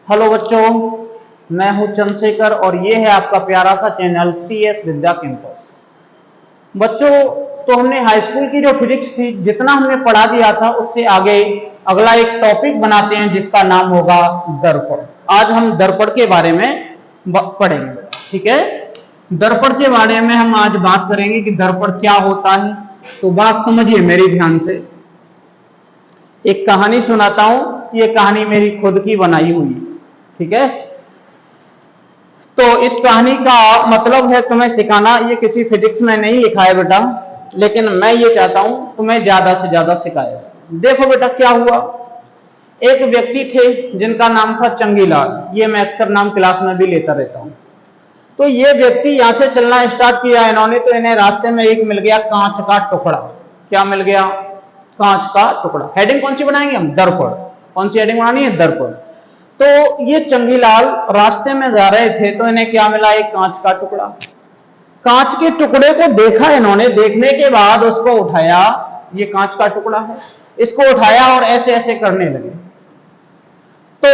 Hello बच्चों, मैं हूं चंद्रशेखर और ये है आपका प्यारा सा चैनल CS विद्या कैंपस। बच्चों, तो हमने हाई स्कूल की जो फिजिक्स थी जितना हमने पढ़ा दिया था उससे आगे अगला एक टॉपिक बनाते हैं जिसका नाम होगा दर्पण। आज हम दर्पण के बारे में पढ़ेंगे। ठीक है, दर्पण के बारे में हम आज बात करेंगे कि दर्पण क्या होता है। तो बात समझिए मेरी ध्यान से। एक कहानी सुनाता हूं। ये कहानी मेरी खुद की बनाई हुई है। ठीक है, तो इस कहानी का मतलब है तुम्हें सिखाना। ये किसी फिजिक्स में नहीं लिखा है बेटा, लेकिन मैं ये चाहता हूं तुम्हें ज्यादा से ज्यादा सिखाए। देखो बेटा क्या हुआ। एक व्यक्ति थे जिनका नाम था चंगीलाल। ये मैं अक्सर नाम क्लास में भी लेता रहता हूं। तो ये व्यक्ति यहां से चलना स्टार्ट किया इन्होंने, तो इन्हें रास्ते में एक मिल गया कांच का टुकड़ा। क्या मिल गया? कांच का टुकड़ा। हेडिंग कौन सी बनाएंगे हम? दर्पण। कौन सी हेडिंग बनानी है? दर्पण। तो ये चंगीलाल रास्ते में जा रहे थे तो इन्हें क्या मिला? एक कांच का टुकड़ा। कांच के टुकड़े को देखा इन्होंने, देखने के बाद उसको उठाया। ये कांच का टुकड़ा है, इसको उठाया और ऐसे ऐसे करने लगे। तो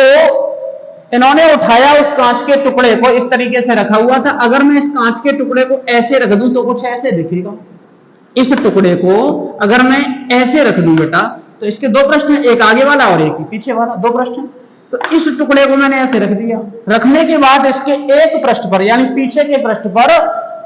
इन्होंने उठाया उस कांच के टुकड़े को, इस तरीके से रखा हुआ था। अगर मैं इस कांच के टुकड़े को ऐसे रख दूं तो कुछ ऐसे दिखेगा। इस टुकड़े को अगर मैं ऐसे रख दूं बेटा, तो इसके दो प्रश्न हैं, एक आगे वाला और एक पीछे वाला। दो प्रश्न। तो इस टुकड़े को मैंने ऐसे रख दिया। रखने के बाद इसके एक पृष्ठ पर यानी पीछे के पृष्ठ पर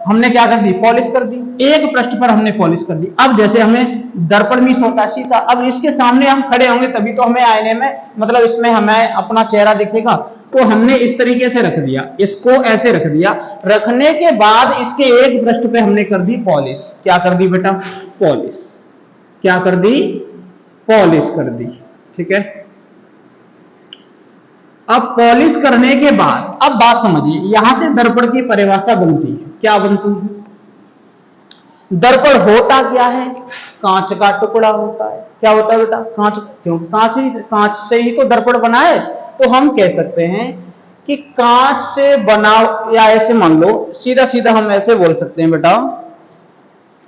हमने क्या कर दी? पॉलिश कर दी। एक पृष्ठ पर हमने पॉलिश कर दी। अब जैसे हमें दर्पण में होता शीशा, अब इसके सामने हम खड़े होंगे तभी तो हमें आईने में, मतलब इसमें हमें अपना चेहरा दिखेगा। तो हमने इस तरीके से रख दिया, इसको ऐसे रख दिया। रखने के बाद इसके एक पृष्ठ पे हमने कर दी पॉलिश। क्या कर दी बेटा? पॉलिश। क्या कर दी? पॉलिश कर दी। ठीक है, अब पॉलिश करने के बाद अब बात समझिए, यहां से दर्पण की परिभाषा बनती है। क्या बनती है? दर्पण होता क्या है? कांच का टुकड़ा होता है। क्या होता है बेटा? कांच। क्यों? कांच से ही तो दर्पण बना है। तो हम कह सकते हैं कि कांच से बना, या ऐसे मान लो, सीधा सीधा हम ऐसे बोल सकते हैं बेटा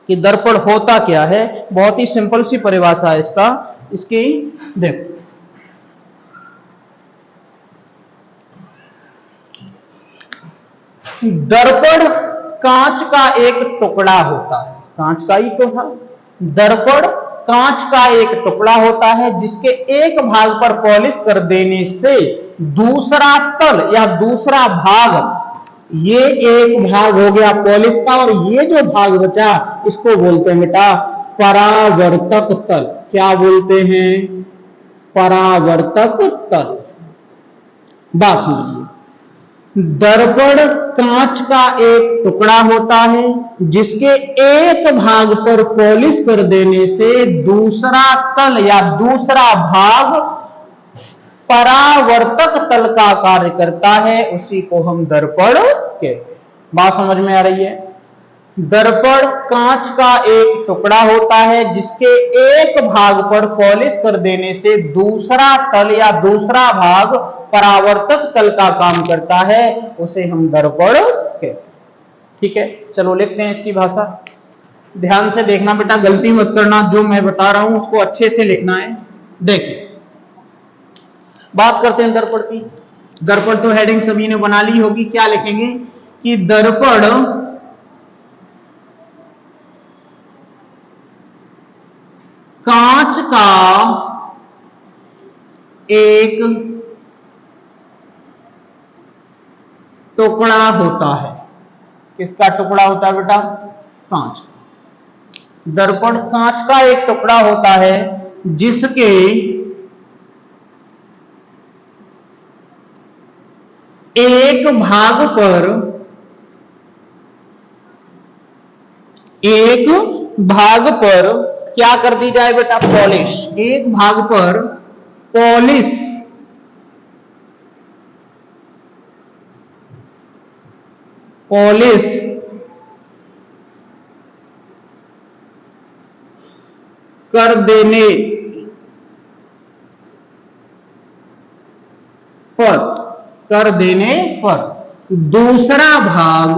कि दर्पण होता क्या है। बहुत ही सिंपल सी परिभाषा है इसका। इसकी देखो, दर्पण कांच का एक टुकड़ा होता है। कांच का ही तो था। दर्पण कांच का एक टुकड़ा होता है जिसके एक भाग पर पॉलिश कर देने से दूसरा तल या दूसरा भाग, ये एक भाग हो गया पॉलिश का, और ये जो भाग बचा इसको बोलते हैं बेटा परावर्तक तल। क्या बोलते हैं? परावर्तक तल। बात समझिए, दर्पण कांच का एक टुकड़ा होता है जिसके एक भाग पर पॉलिश कर देने से दूसरा तल या दूसरा भाग परावर्तक तल का कार्य करता है। उसी को हम दर्पण कहते हैं। बात समझ में आ रही है? दर्पण कांच का एक टुकड़ा होता है जिसके एक भाग पर पॉलिश कर देने से दूसरा तल या दूसरा भाग परावर्तक तल का काम करता है। उसे हम दर्पण कहते हैं। ठीक है, चलो लिखते हैं इसकी भाषा। ध्यान से देखना बेटा, गलती मत करना। जो मैं बता रहा हूं उसको अच्छे से लिखना है। देखिए, बात करते हैं दर्पण की। दर्पण तो हेडिंग सभी ने बना ली होगी। क्या लिखेंगे कि दर्पण कांच का एक टुकड़ा होता है। किसका टुकड़ा होता है बेटा? कांच। दर्पण कांच का एक टुकड़ा होता है जिसके एक भाग पर क्या कर दी जाए बेटा? पॉलिश। एक भाग पर पॉलिश कर देने पर दूसरा भाग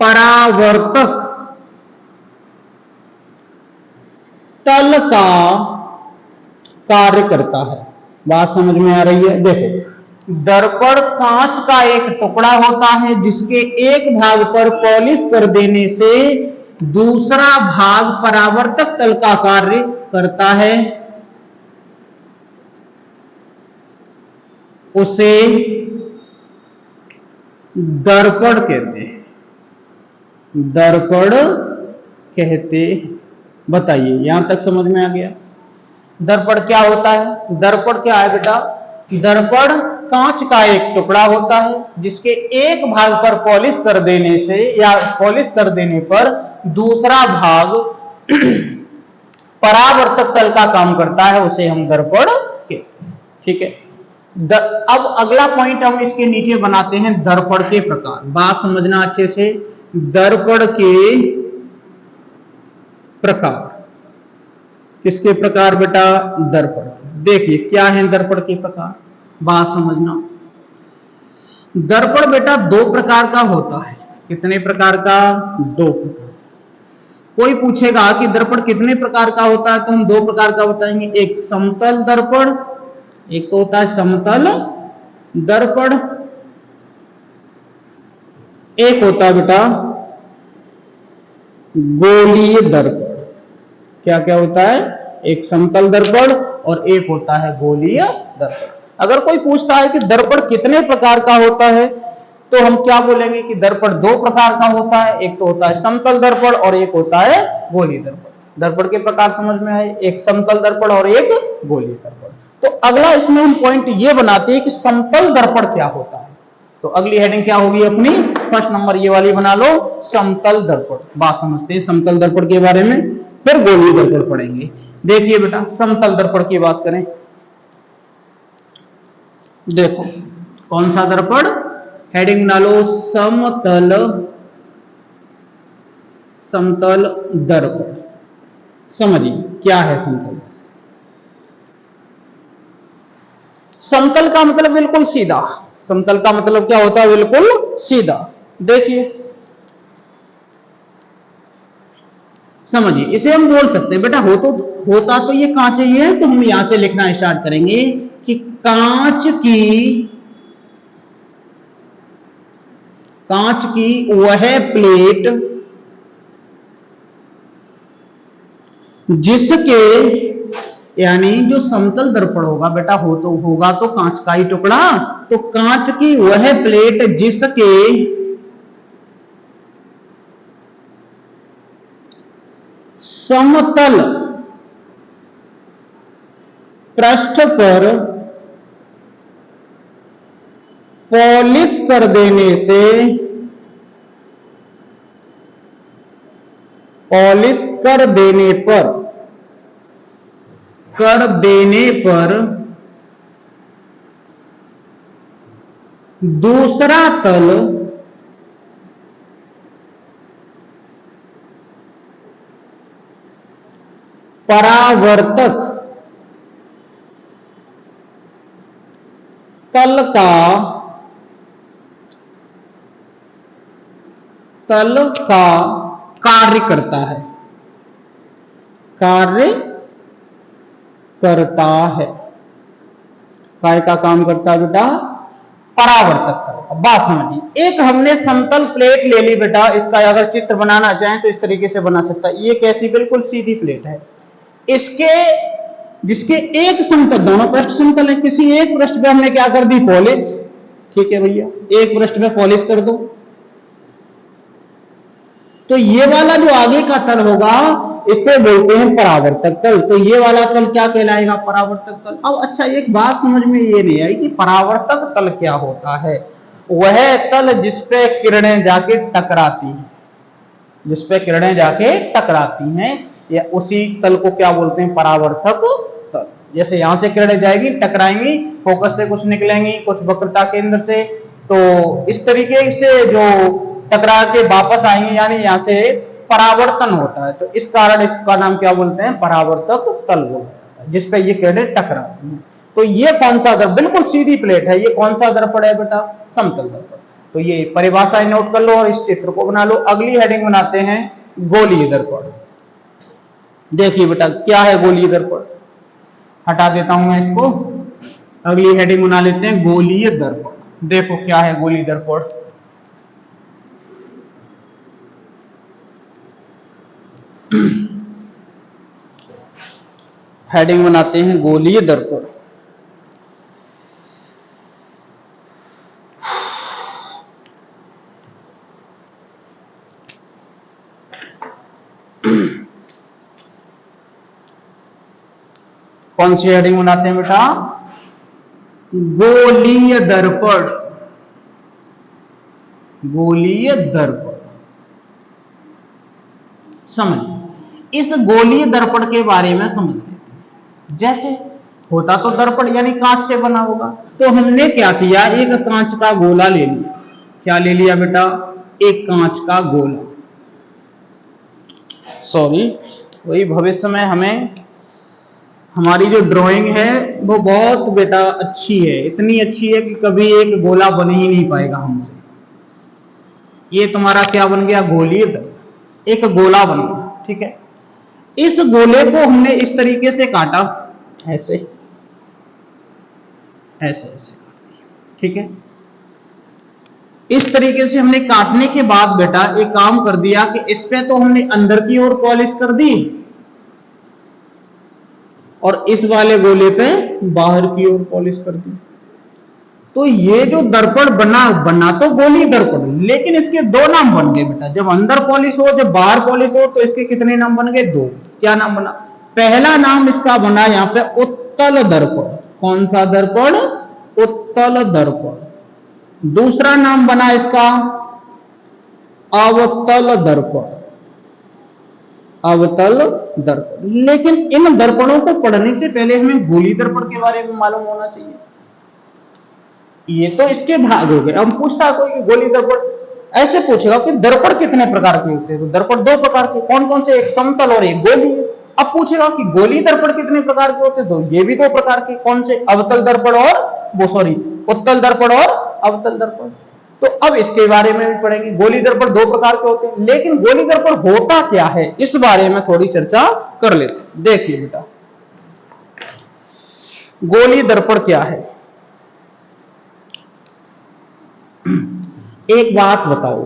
परावर्तक तल का कार्य करता है। बात समझ में आ रही है? देखो, दर्पण कांच का एक टुकड़ा होता है जिसके एक भाग पर पॉलिश कर देने से दूसरा भाग परावर्तक तल का कार्य करता है, उसे दर्पण कहते हैं। दर्पण कहते, बताइए यहां तक समझ में आ गया? दर्पण क्या होता है? दर्पण क्या है बेटा? दर्पण कांच का एक टुकड़ा होता है जिसके एक भाग पर पॉलिश कर देने से या पॉलिश कर देने पर दूसरा भाग परावर्तक तल का काम करता है, उसे हम दर्पण कहते हैं। ठीक है, अब अगला पॉइंट हम इसके नीचे बनाते हैं, दर्पण के प्रकार। बात समझना अच्छे से, दर्पण के प्रकार। किसके प्रकार बेटा? दर्पण। देखिए क्या है दर्पण के प्रकार, बात समझना। दर्पण बेटा दो प्रकार का होता है। कितने प्रकार का? दो प्रकार। कोई पूछेगा कि दर्पण कितने प्रकार का होता है, तो हम दो प्रकार का बताएंगे। एक समतल दर्पण, एक तो होता है समतल दर्पण, एक होता है बेटा गोलीय दर्पण। क्या क्या होता है? एक समतल दर्पण और एक होता है गोलीय दर्पण। अगर कोई पूछता है कि दर्पण कितने प्रकार का होता है, तो हम क्या बोलेंगे कि दर्पण दो प्रकार का होता है। एक तो होता है समतल दर्पण और एक होता है गोलीय दर्पण। दर्पण के प्रकार समझ में आए? एक समतल दर्पण और एक गोलीय दर्पण। तो अगला इसमें हम पॉइंट ये बनाते हैं कि समतल दर्पण क्या होता है। तो अगली हेडिंग क्या होगी अपनी? फर्स्ट नंबर ये वाली बना लो, समतल दर्पण। बात समझते हैं समतल दर्पण के बारे में, फिर गोलीय दर्पण पढ़ेंगे। देखिए बेटा, समतल दर्पण की बात करें, देखो कौन सा दर्पण? हेडिंग बना लो समतल, समतल दर्पण। समझिए क्या है समतल? समतल का मतलब बिल्कुल सीधा। समतल का मतलब क्या होता है? बिल्कुल सीधा। देखिए समझिए, इसे हम बोल सकते हैं बेटा होता तो ये कांच ही है, तो हम यहां से लिखना स्टार्ट करेंगे कि कांच की वह प्लेट जिसके, यानी जो समतल दर्पण होगा बेटा होगा तो कांच का ही टुकड़ा, तो कांच की वह प्लेट जिसके समतल पृष्ठ पर पॉलिश कर देने से, पॉलिश कर देने पर दूसरा तल परावर्तक तल का कार्य करता है, कार्य करता है। काय का काम करता है बेटा? परावर्तक तल। बात समझिए, एक हमने समतल प्लेट ले ली बेटा, इसका अगर चित्र बनाना चाहें तो इस तरीके से बना सकता है। ये कैसी? बिल्कुल सीधी प्लेट है। इसके जिसके एक समतल, दोनों पृष्ठ समतल है, किसी एक पृष्ठ पे हमने क्या कर दी? पॉलिश। ठीक है भैया, एक पृष्ठ पे पॉलिश कर दो, तो ये वाला जो आगे का तल होगा इसे बोलते हैं परावर्तक तल। तो ये वाला तल क्या कहलाएगा? परावर्तक तल। अब अच्छा, एक बात समझ में ये नहीं आई कि परावर्तक तल क्या होता है? वह तल जिसपे किरणें जाके टकराती हैं, जिसपे किरणें जाके टकराती हैं, या उसी तल को क्या बोलते हैं? परावर्तक तल। जैसे यहां से किरणें जाएगी, टकराएंगी, फोकस से कुछ निकलेंगी, कुछ वक्रता केंद्र से, तो इस तरीके से जो टकरा के वापस आएंगे, यानी यहां से परावर्तन होता है। तो इस कारण इसका नाम क्या बोलते हैं? परावर्तक तल बोलते हैं, जिसपे ये किरणें टकराती हैं। तो ये कौन सा दर्पण? बिल्कुल सीधी प्लेट है, ये कौन सा दर्पण है बेटा? समतल दर्पण। तो ये परिभाषाएं नोट कर लो और इस चित्र को बना लो। अगली हेडिंग बनाते हैं गोलीय दर्पण। देखिए बेटा क्या है गोलीय दर्पण, हटा देता हूं मैं इसको, अगली हेडिंग बना लेते हैं गोलीय दर्पण। देखो क्या है गोलीय दर्पण। हेडिंग बनाते हैं गोलीय दर्पण। कौन सी हेडिंग बनाते हैं बेटा? गोलीय दर्पण। गोलीय दर्पण। समझ, इस गोलीय दर्पण के बारे में समझ लेते हैं। जैसे होता तो दर्पण यानी कांच से बना होगा, तो हमने क्या किया, एक कांच का गोला ले लिया। क्या ले लिया बेटा? एक कांच का गोला। सॉरी, वही भविष्य में हमें हमारी जो ड्राइंग है वो बहुत बेटा अच्छी है, इतनी अच्छी है कि कभी एक गोला बन ही नहीं पाएगा हमसे। ये तुम्हारा क्या बन गया? गोलीय दर्पण। एक गोला बन गया, ठीक है। इस गोले को हमने इस तरीके से काटा, ऐसे ऐसे ऐसे, ठीक है। इस तरीके से हमने काटने के बाद बेटा एक काम कर दिया कि इस पे तो हमने अंदर की ओर पॉलिश कर दी और इस वाले गोले पे बाहर की ओर पॉलिश कर दी। तो ये जो दर्पण बना तो गोलीय दर्पण, लेकिन इसके दो नाम बन गए बेटा। जब अंदर पॉलिश हो, जब बाहर पॉलिश हो, तो इसके कितने नाम बन गए? दो। क्या नाम बना? पहला नाम इसका बना यहां पे उत्तल दर्पण। कौन सा दर्पण? उत्तल दर्पण। दूसरा नाम बना इसका अवतल दर्पण। अवतल दर्पण। लेकिन इन दर्पणों को पढ़ने से पहले हमें गोलीय दर्पण के बारे में मालूम होना चाहिए। ये तो इसके भाग हो गए। अब पूछता कोई कि गोलीय दर्पण, ऐसे पूछेगा कि दर्पण कितने प्रकार के होते हैं, तो दर्पण दो प्रकार के। कौन कौन से? एक समतल और एक गोलीय। अब पूछेगा कि गोलीय दर्पण कितने प्रकार के होते हैं, तो ये भी दो प्रकार के। कौन से? अवतल दर्पण और वो सॉरी उत्तल दर्पण और अवतल दर्पण। तो अब इसके बारे में भी पढ़ेंगे। गोलीय दर्पण दो प्रकार के होते हैं, लेकिन गोलीय दर्पण होता क्या है इस बारे में थोड़ी चर्चा कर लेते हैं। देखिए बेटा, गोलीय दर्पण क्या है? एक बात बताओ,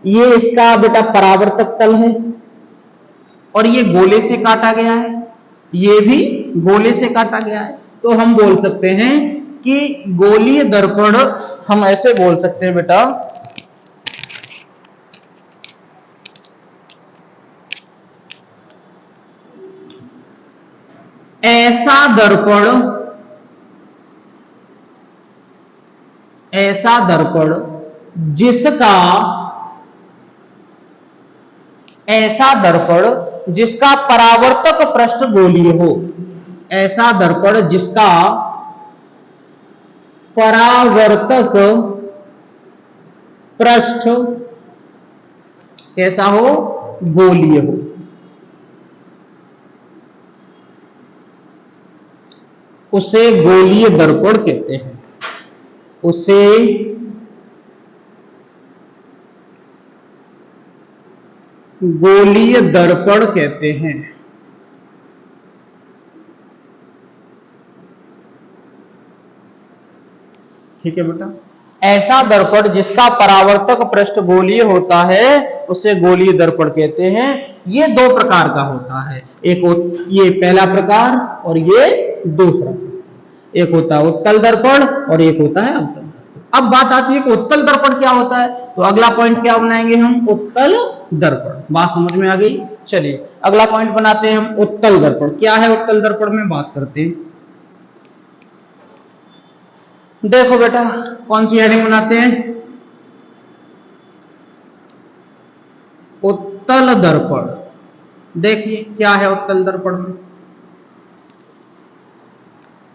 ये इसका बेटा परावर्तक तल है और ये गोले से काटा गया है, ये भी गोले से काटा गया है। तो हम बोल सकते हैं कि गोलीय दर्पण, हम ऐसे बोल सकते हैं बेटा, ऐसा दर्पण जिसका परावर्तक पृष्ठ गोलीय हो। ऐसा दर्पण जिसका परावर्तक पृष्ठ कैसा हो? गोलीय हो। उसे गोलीय दर्पण कहते हैं। उसे गोलीय दर्पण कहते हैं। ठीक है बेटा, ऐसा दर्पण जिसका परावर्तक पृष्ठ गोलीय होता है उसे गोलीय दर्पण कहते हैं। ये दो प्रकार का होता है, एक ये पहला प्रकार और ये दूसरा। एक होता है उत्तल दर्पण और एक होता है अवतल। अब बात आती है कि उत्तल दर्पण क्या होता है, तो अगला पॉइंट क्या बनाएंगे हम? उत्तल दर्पण। बात समझ में आ गई? चलिए अगला पॉइंट बनाते हैं हम उत्तल दर्पण। क्या है उत्तल दर्पण में बात करते हैं। देखो बेटा, कौन सी हेडिंग बनाते हैं? उत्तल दर्पण। देखिए क्या है उत्तल दर्पण में,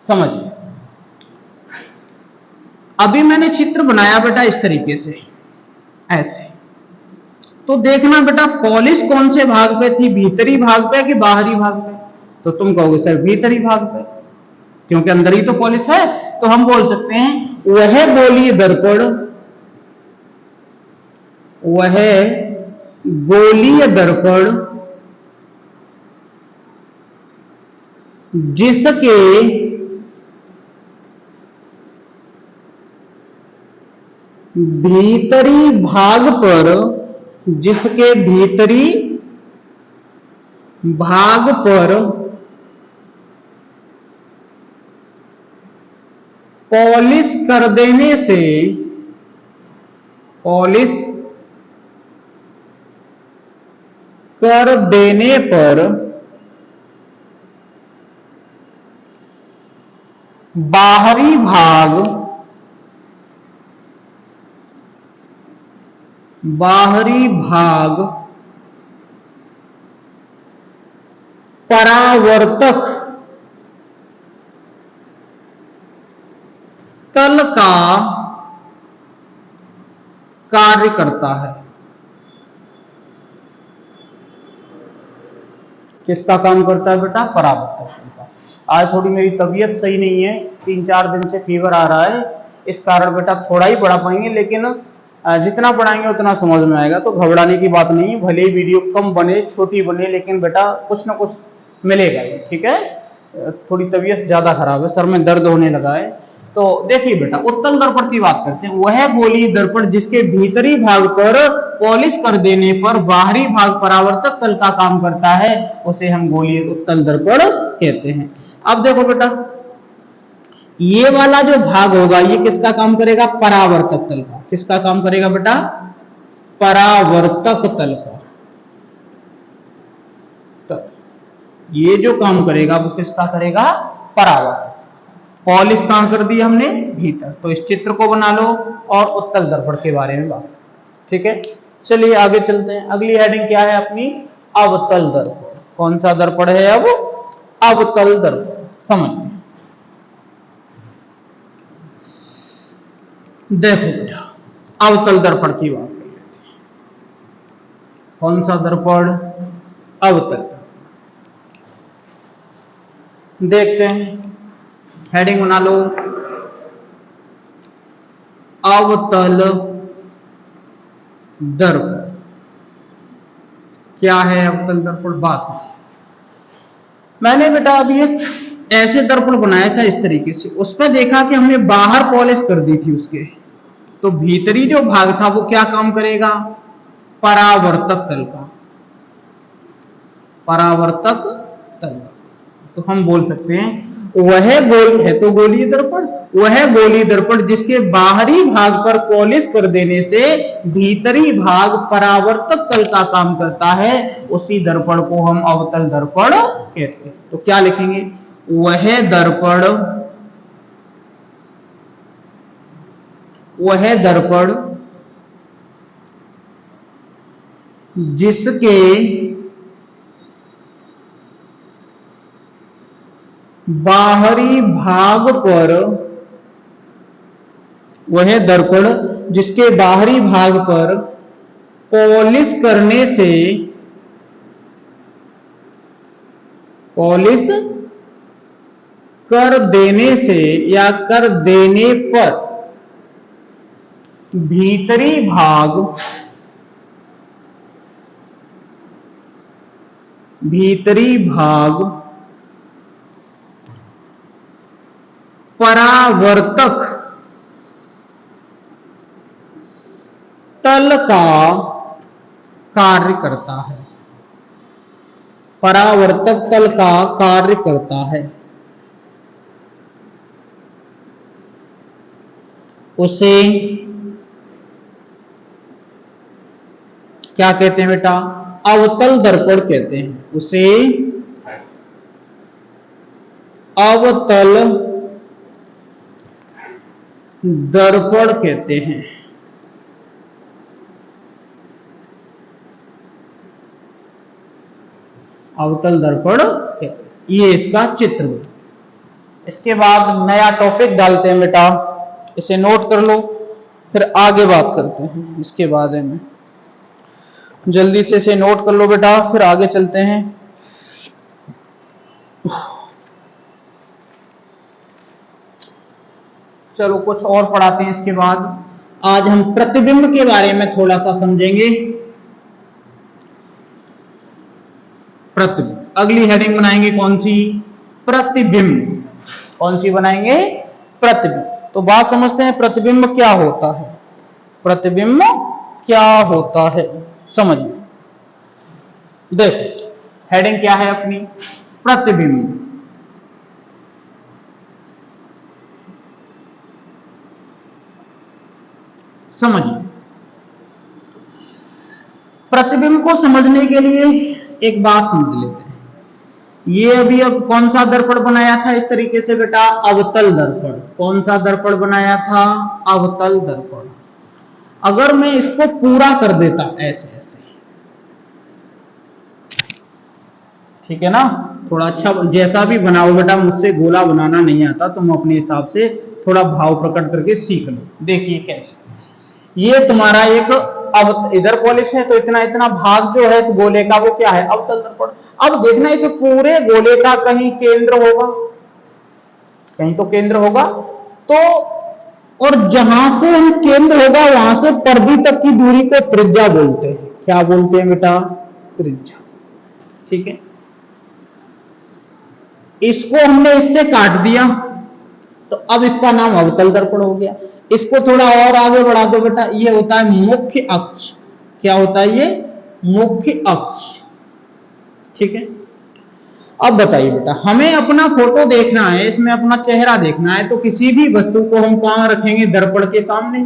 समझिए। अभी मैंने चित्र बनाया बेटा इस तरीके से, ऐसे। तो देखना बेटा पॉलिश कौन से भाग पे थी, भीतरी भाग पे कि बाहरी भाग पे? तो तुम कहोगे सर भीतरी भाग पे, क्योंकि अंदर ही तो पॉलिश है। तो हम बोल सकते हैं वह गोलीय दर्पण, वह गोलीय दर्पण जिसके भीतरी भाग पर, जिसके भीतरी भाग पर पॉलिश कर देने से, पॉलिश कर देने पर बाहरी भाग, बाहरी भाग परावर्तक तल का कार्य करता है। किसका काम करता है बेटा? परावर्तक तल का। आज थोड़ी मेरी तबीयत सही नहीं है, 3-4 दिन से फीवर आ रहा है, इस कारण बेटा थोड़ा ही पढ़ा पाएंगे, लेकिन जितना पढ़ाएंगे उतना समझ में आएगा, तो घबराने की बात नहीं है। भले ही वीडियो कम बने, छोटी बने, लेकिन बेटा कुछ ना कुछ मिलेगा ही, ठीक है। थोड़ी तबीयत ज्यादा खराब है, सर में दर्द होने लगा है। तो देखिए बेटा, उत्तल दर्पण की बात करते हैं। वह गोलीय दर्पण जिसके भीतरी भाग पर पॉलिश कर देने पर बाहरी भाग परावर्तक तल का काम करता है, उसे हम गोलीय उत्तल दर्पण कहते हैं। अब देखो बेटा, ये वाला जो भाग होगा ये किसका काम करेगा? परावर्तक तल का। किसका काम करेगा बेटा? परावर्तक तल का। तो ये जो काम करेगा वो किसका करेगा? परावर्तक। पॉलिश कहां कर दी हमने? भीतर। तो इस चित्र को बना लो और उत्तल दर्पण के बारे में बात, ठीक है। चलिए आगे चलते हैं। अगली हेडिंग क्या है अपनी? अवतल दर्पण। कौन सा दर्पण है अब? अवतल दर्पण। समझिए, देखो बेटा, अवतल दर्पण की बात कर लेते हैं। कौन सा दर्पण? अवतल। देखते हैं, हेडिंग बना लो, अवतल दर्पण। क्या है अवतल दर्पण? बात मैंने बेटा अभी एक ऐसे दर्पण बनाया था इस तरीके से, उसमें देखा कि हमने बाहर पॉलिश कर दी थी उसके, तो भीतरी जो भाग था वो क्या काम करेगा? परावर्तक तल का। परावर्तक तल। तो हम बोल सकते हैं वह गोल है तो गोलीय दर्पण, वह गोलीय दर्पण जिसके बाहरी भाग पर पॉलिश कर देने से भीतरी भाग परावर्तक तल का काम करता है, उसी दर्पण को हम अवतल दर्पण कहते हैं। तो क्या लिखेंगे? वह दर्पण, वह दर्पण जिसके बाहरी भाग पर, वह दर्पण जिसके बाहरी भाग पर पॉलिश करने से, पॉलिश कर देने से या कर देने पर भीतरी भाग, भीतरी भाग परावर्तक तल का कार्य करता है। परावर्तक तल का कार्य करता है, उसे क्या कहते हैं बेटा? अवतल दर्पण कहते हैं। उसे अवतल दर्पण कहते हैं। अवतल दर्पण कहते हैं। ये इसका चित्र। इसके बाद नया टॉपिक डालते हैं बेटा, इसे नोट कर लो, फिर आगे बात करते हैं इसके बारे में। जल्दी से इसे नोट कर लो बेटा, फिर आगे चलते हैं। चलो कुछ और पढ़ाते हैं इसके बाद। आज हम प्रतिबिंब के बारे में थोड़ा सा समझेंगे। प्रतिबिंब, अगली हेडिंग बनाएंगे कौन सी? प्रतिबिंब। कौन सी बनाएंगे? प्रतिबिंब। तो बात समझते हैं प्रतिबिंब क्या होता है। प्रतिबिंब क्या होता है समझिए। देखो हेडिंग क्या है अपनी, प्रतिबिंब। समझिए, प्रतिबिंब को समझने के लिए एक बात समझ लेते हैं। ये अभी अब कौन सा दर्पण बनाया था इस तरीके से बेटा? अवतल दर्पण। कौन सा दर्पण बनाया था? अवतल दर्पण। अगर मैं इसको पूरा कर देता ऐसे ऐसे, ठीक है ना, थोड़ा अच्छा जैसा भी बनाओ बेटा, मुझसे गोला बनाना नहीं आता, तुम अपने हिसाब से थोड़ा भाव प्रकट करके सीख लो। देखिए कैसे, ये तुम्हारा एक अब इधर पॉलिश है तो इतना इतना भाग जो है इस गोले का वो क्या है? अवतल दर्पण। अब देखना इस पूरे गोले का कहीं केंद्र होगा, कहीं तो केंद्र होगा। तो और जहां से हम केंद्र होगा वहां से परिधि तक की दूरी को त्रिज्या बोलते हैं। क्या बोलते हैं बेटा? त्रिज्या। ठीक है, इसको हमने इससे काट दिया तो अब इसका नाम अवतल दर्पण हो गया। इसको थोड़ा और आगे बढ़ा दो बेटा, ये होता है मुख्य अक्ष। क्या होता है ये? मुख्य अक्ष। ठीक है, अब बताइए बेटा, हमें अपना फोटो देखना है, इसमें अपना चेहरा देखना है, तो किसी भी वस्तु को हम कहां रखेंगे? दर्पण के सामने।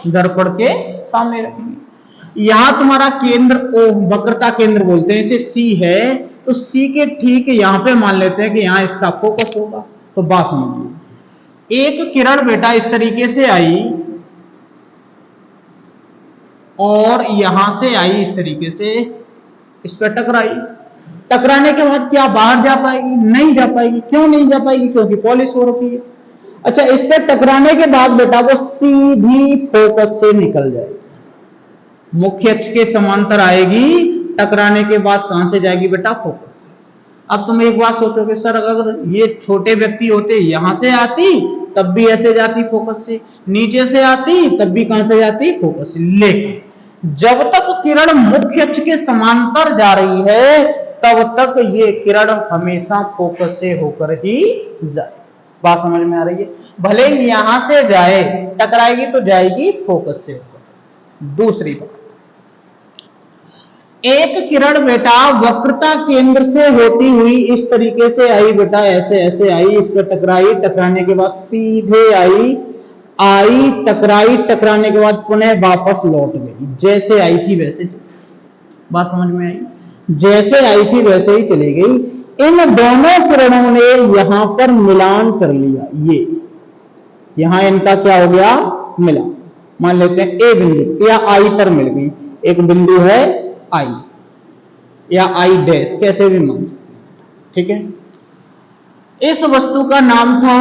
दर्पण के सामने रखेंगे। यहां तुम्हारा केंद्र ओ, वक्रता केंद्र बोलते हैं इसे, सी है, तो सी के ठीक यहां पे मान लेते हैं कि यहां इसका फोकस होगा। तो बात समझिए, एक किरण बेटा इस तरीके से आई और यहां से आई इस तरीके से, इस पर टकराई। टकराने के बाद क्या बाहर जा पाएगी? नहीं जा पाएगी। क्यों नहीं जा पाएगी? क्योंकि पॉलिश हो रखी है। अच्छा, इस पर टकराने के बाद बेटा वो सीधी फोकस से निकल जाएगी, मुख्य अक्ष के समांतर आएगी, टकराने के बाद कहां से जाएगी बेटा? फोकस से। अब तुम एक बात सोचोगे, सर अगर ये छोटे व्यक्ति होते यहां से आती तब भी ऐसे जाती फोकस से, नीचे से आती तब भी कहां से जाती? फोकस से। लेकिन जब तक किरण मुख्य अक्ष के समांतर जा रही है तब तक ये किरण हमेशा फोकस से होकर ही जाए। बात समझ में आ रही है? भले ही यहां से जाए, टकराएगी तो जाएगी फोकस से होकर। दूसरी बात, एक किरण बेटा वक्रता केंद्र से होती हुई इस तरीके से आई बेटा, ऐसे ऐसे आई, इस पर टकराई, टकराने के बाद सीधे आई, आई टकराई, टकराने के बाद पुनः वापस लौट गई, जैसे आई थी वैसे चली। बात समझ में आई? जैसे आई थी वैसे ही चली गई। इन दोनों किरणों ने यहां पर मिलान कर लिया, ये यहां इनका क्या हो गया? मिलान। मान लेते हैं ए बिंदु या आई पर मिल गई, एक बिंदु है आई या आई डैश, कैसे भी मान सकते। ठीक है, इस वस्तु का नाम था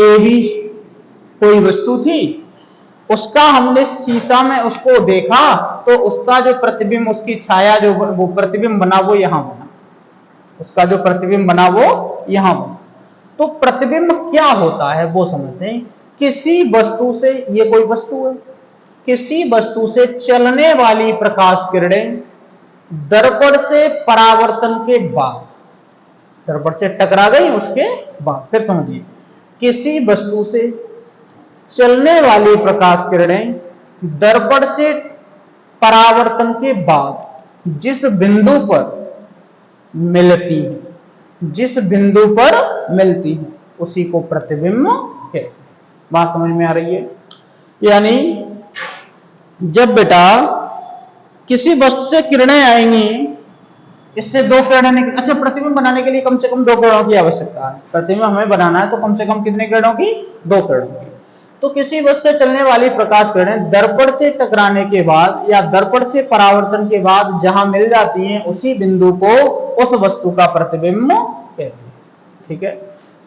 ए बी। कोई वस्तु थी, उसका हमने शीशा में उसको देखा तो उसका जो प्रतिबिंब, उसकी छाया जो वो प्रतिबिंब बना वो यहां बना, उसका जो प्रतिबिंब बना वो यहां बना। तो प्रतिबिंब क्या होता है वो समझते हैं। किसी वस्तु से, ये कोई वस्तु है, किसी वस्तु से चलने वाली प्रकाश किरणें दर्पण से परावर्तन के बाद, दर्पण से टकरा गई उसके बाद, फिर समझिए, किसी वस्तु से चलने वाली प्रकाश किरणें दर्पण से परावर्तन के बाद जिस बिंदु पर मिलती है, जिस बिंदु पर मिलती है उसी को प्रतिबिंब कहते हैं। बात समझ में आ रही है? यानी जब बेटा किसी वस्तु से किरणें आएंगी, इससे दो किरणें, अच्छा प्रतिबिंब बनाने के लिए कम से कम दो किरणों की आवश्यकता है। प्रतिबिंब हमें बनाना है तो कम से कम कितने किरणों की? दो किरणों की। तो किसी वस्तु से चलने वाली प्रकाश किरणें दर्पण से टकराने के बाद या दर्पण से परावर्तन के बाद जहां मिल जाती हैं उसी बिंदु को उस वस्तु का प्रतिबिंब कहते हैं। ठीक है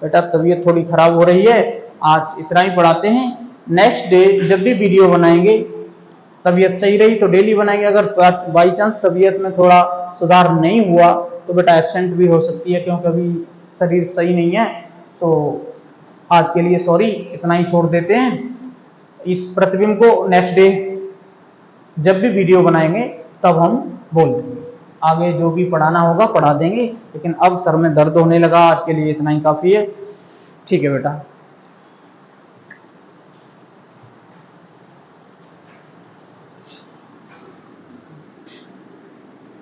बेटा, तबीयत थोड़ी खराब हो रही है, आज इतना ही पढ़ाते हैं। नेक्स्ट डे जब भी वीडियो बनाएंगे, तबीयत सही रही तो डेली बनाएंगे, अगर बाई चांस तबीयत में थोड़ा सुधार नहीं हुआ तो बेटा एब्सेंट भी हो सकती है, क्योंकि अभी शरीर सही नहीं है। तो आज के लिए सॉरी, इतना ही छोड़ देते हैं। इस प्रतिबिंब को नेक्स्ट डे जब भी वीडियो बनाएंगे तब हम बोल देंगे। आगे जो भी पढ़ाना होगा पढ़ा देंगे, लेकिन अब सर में दर्द होने लगा, आज के लिए इतना ही काफ़ी है। ठीक है बेटा।